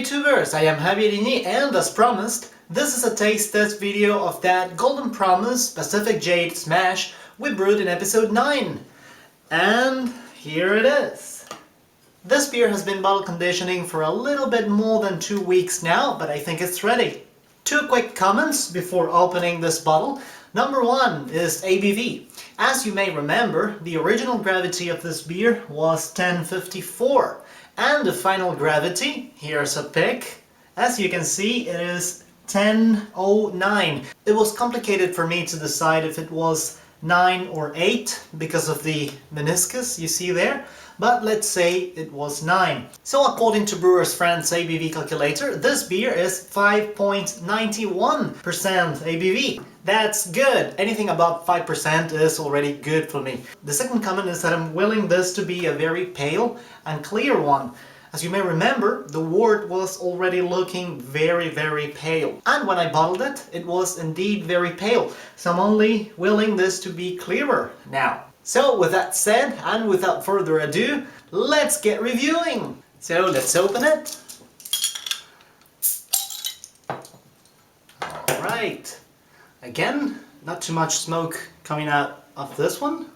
YouTubers, I am JabeerIni, and as promised, this is a taste test video of that Golden Promise Pacific Jade Smash we brewed in episode 9. And here it is. This beer has been bottle conditioning for a little bit more than 2 weeks now, but I think it's ready. 2 quick comments before opening this bottle. Number 1 is ABV. As you may remember, the original gravity of this beer was 1054. And the final gravity, here's a pic, as you can see it is 1009. It was complicated for me to decide if it was 9 or 8 because of the meniscus you see there, but let's say it was 9. So according to Brewer's Friend's ABV calculator, this beer is 5.91% ABV. That's good. Anything above 5% is already good for me. The second comment is that I'm willing this to be a very pale and clear one. As you may remember, the wort was already looking very pale. And when I bottled it, it was indeed very pale. So I'm only willing this to be clearer now. So with that said, and without further ado, let's get reviewing. So let's open it. Alright. Again, not too much smoke coming out of this one.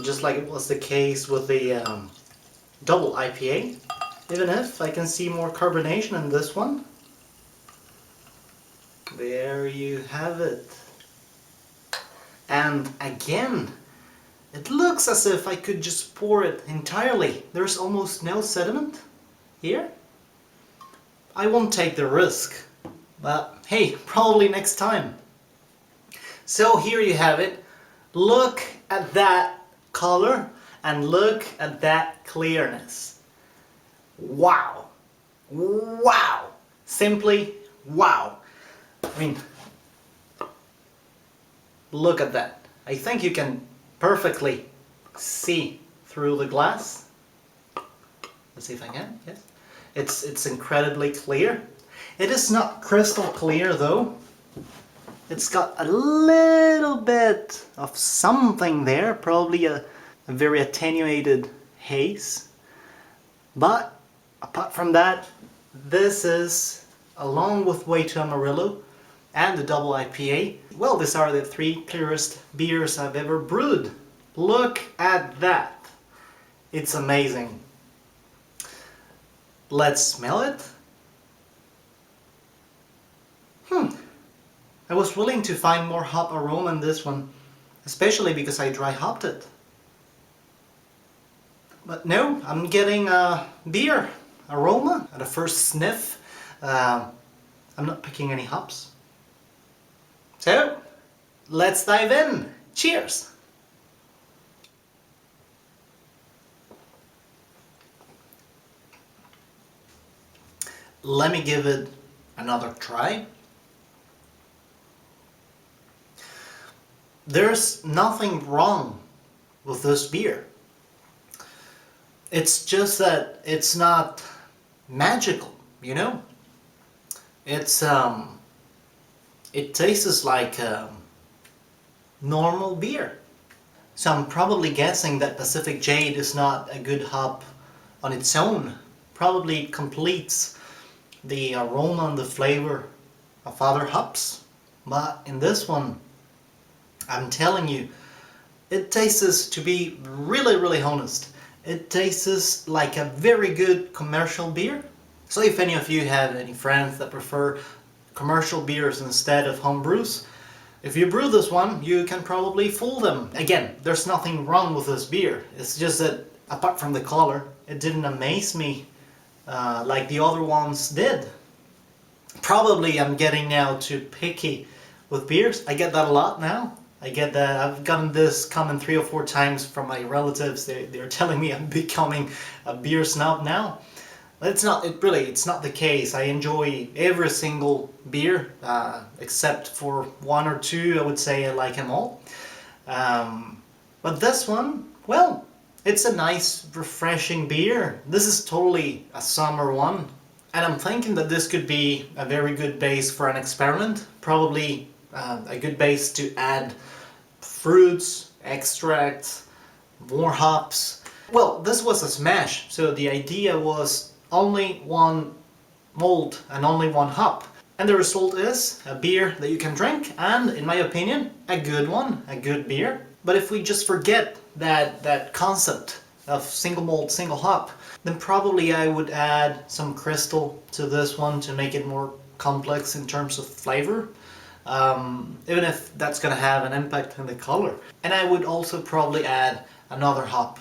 Just like it was the case with the double IPA. Even if I can see more carbonation in this one. There you have it. And again, it looks as if I could just pour it entirely. There's almost no sediment here. I won't take the risk, but hey, probably next time. So here you have it. Look at that color and look at that clearness. Wow! Wow! Simply wow! I mean, look at that. I think you can perfectly see through the glass. Let's see if I can. Yes. It's incredibly clear. It is not crystal clear though. It's got a little bit of something there, probably a very attenuated haze. But apart from that, this is, along with Way to Amarillo and the double IPA, well, these are the 3 clearest beers I've ever brewed. Look at that. It's amazing. Let's smell it. I was willing to find more hop aroma in this one, especially because I dry hopped it. But no, I'm getting a beer aroma at a first sniff. I'm not picking any hops. So, let's dive in. Cheers! Let me give it another try. There's nothing wrong with this beer. It's just that it's not magical, you know? It's it tastes like normal beer. So I'm probably guessing that Pacific Jade is not a good hop on its own. Probably completes the aroma and the flavor of other hops. But in this one, I'm telling you, it tastes, to be really honest, it tastes like a very good commercial beer. So if any of you have any friends that prefer commercial beers instead of home brews, if you brew this one, you can probably fool them. Again, there's nothing wrong with this beer. It's just that, apart from the color, it didn't amaze me like the other ones did. Probably I'm getting now too picky with beers. I get that a lot now. I get that. I've gotten this comment 3 or 4 times from my relatives. They're telling me I'm becoming a beer snob now. It's not the case. I enjoy every single beer, except for 1 or 2. I would say I like them all. But this one, well, it's a nice, refreshing beer. This is totally a summer one. And I'm thinking that this could be a very good base for an experiment. Probably a good base to add fruits, extracts, more hops. Well, this was a smash, so the idea was only one malt and only one hop. And the result is a beer that you can drink, and in my opinion, a good one, a good beer. But if we just forget that concept of single malt, single hop, then probably I would add some crystal to this one to make it more complex in terms of flavor. Even if that's gonna have an impact on the color. And I would also probably add another hop.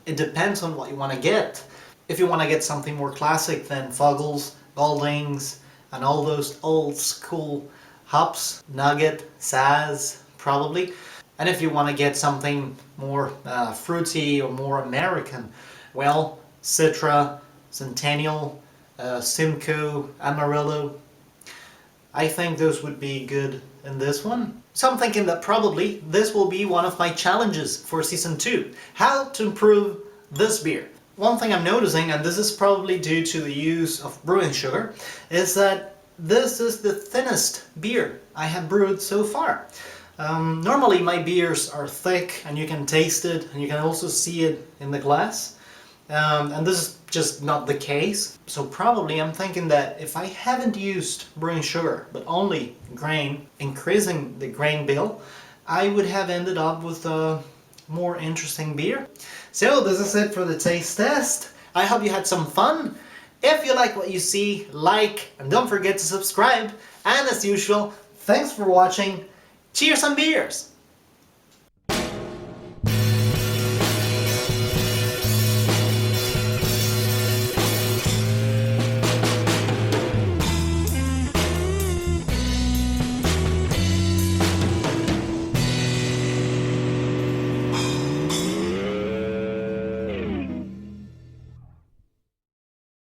It depends on what you want to get. If you want to get something more classic, then Fuggles, Goldings, and all those old school hops, Nugget, Saz, probably. And if you want to get something more fruity or more American, well, Citra, Centennial, Simcoe, Amarillo. I think those would be good in this one. So I'm thinking that probably this will be one of my challenges for season 2. How to improve this beer. One thing I'm noticing, and this is probably due to the use of brewing sugar, is that this is the thinnest beer I have brewed so far. Normally my beers are thick and you can taste it and you can also see it in the glass. And this is just not the case. So probably I'm thinking that if I haven't used brewing sugar but only grain, increasing the grain bill, I would have ended up with a more interesting beer. So this is it for the taste test. I hope you had some fun. If you like what you see, like, and don't forget to subscribe. And as usual, thanks for watching. Cheers on beers!